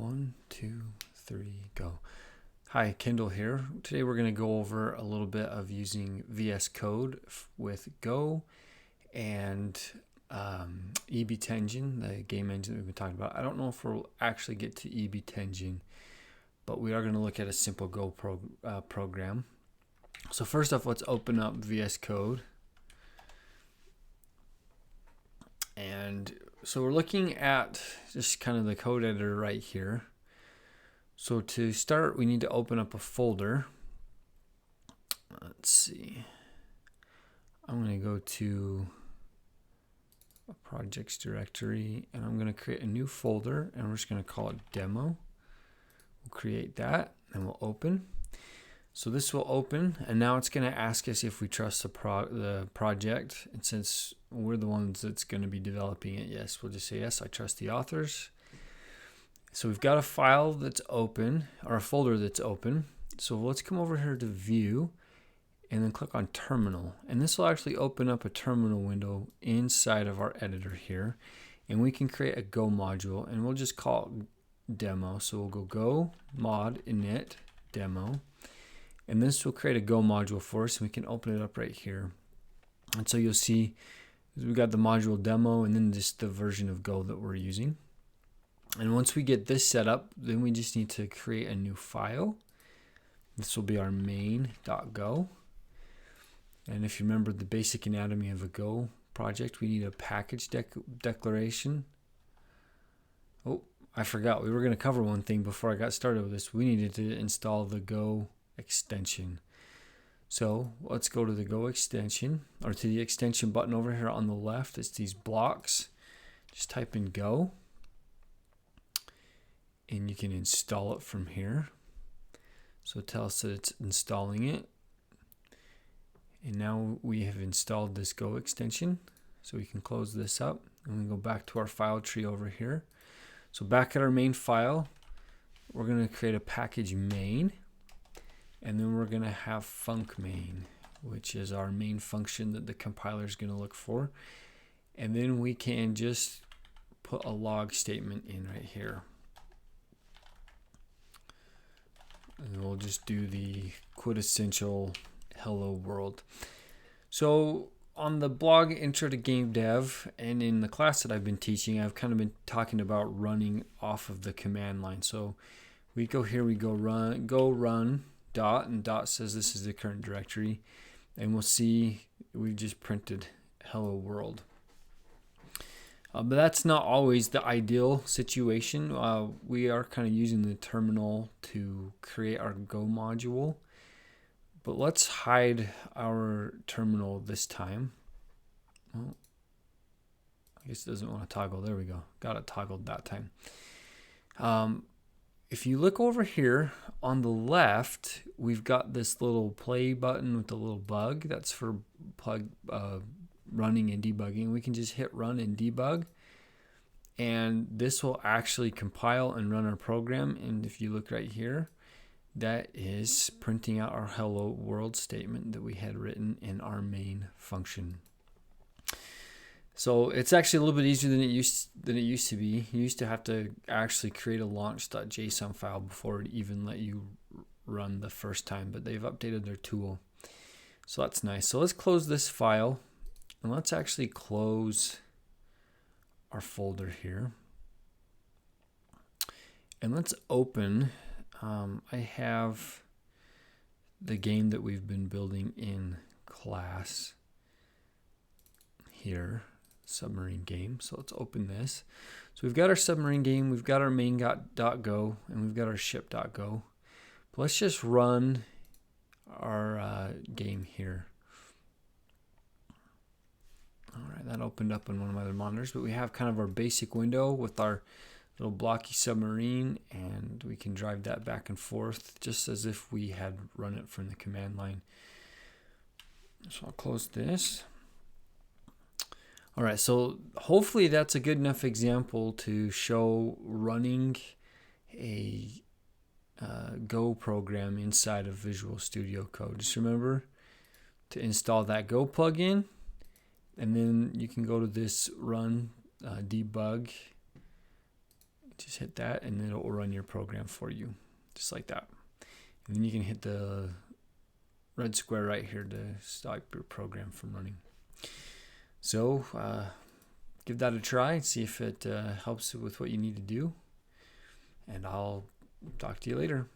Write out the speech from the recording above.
1, 2, 3, go. Hi, Kendall here. Today we're going to go over a little bit of using VS Code with Go and EBTengine, the game engine that we've been talking about. I don't know if we'll actually get to EBTengine, but we are going to look at a simple Go program. So first off, let's open up VS Code. And so we're looking at just kind of the code editor right here. So to start, we need to open up a folder. Let's see. I'm going to go to a projects directory and I'm going to create a new folder and we're just going to call it demo. We'll create that and we'll open. So this will open and now it's going to ask us if we trust the project. And since we're the ones that's going to be developing it, yes, we'll just say yes, I trust the authors. So we've got a file that's open, or a folder that's open. So let's come over here to View, and then click on Terminal. And this will actually open up a terminal window inside of our editor here. And we can create a Go module, and we'll just call it Demo. So we'll go mod init demo. And this will create a Go module for us, and we can open it up right here. And so you'll see we've got the module demo, and then just the version of Go that we're using. And once we get this set up, then we just need to create a new file. This will be our main.go. And if you remember the basic anatomy of a Go project, we need a package declaration. Oh, I forgot. We were going to cover one thing before I got started with this. We needed to install the Go extension. So let's go to the Go extension, or to the extension button over here on the left. It's these blocks. Just type in Go. And you can install it from here. So tell us that it's installing it. And now we have installed this Go extension. So we can close this up and we go back to our file tree over here. So back at our main file, we're going to create a package main. And then we're going to have funcMain, which is our main function that the compiler is going to look for. And then we can just put a log statement in right here. And we'll just do the quintessential hello world. So on the blog Intro to Game Dev and in the class that I've been teaching, I've kind of been talking about running off of the command line. So we go here, we go run dot, and dot says this is the current directory. And we'll see we've just printed hello world. But that's not always the ideal situation. We are kind of using the terminal to create our Go module. But let's hide our terminal this time. Well, I guess it doesn't want to toggle. There we go. Got it toggled that time. If you look over here on the left, we've got this little play button with the little bug. That's for running and debugging. We can just hit run and debug, and this will actually compile and run our program. And if you look right here, that is printing out our hello world statement that we had written in our main function. So it's actually a little bit easier than it used to be. You used to have to actually create a launch.json file before it even let you run the first time, but they've updated their tool. So that's nice. So let's close this file. And let's actually close our folder here. And let's open, I have the game that we've been building in class here, submarine game. So let's open this. So we've got our submarine game, we've got our main.go, and we've got our ship.go. But let's just run our game here. All right, that opened up on one of my other monitors, but we have kind of our basic window with our little blocky submarine, and we can drive that back and forth just as if we had run it from the command line. So I'll close this. All right, so hopefully that's a good enough example to show running a Go program inside of Visual Studio Code. Just remember to install that Go plugin. And then you can go to this run debug just hit that, and it'll run your program for you, just like that. And then you can hit the red square right here to stop your program from running. So give that a try, see if it helps with what you need to do, and I'll talk to you later.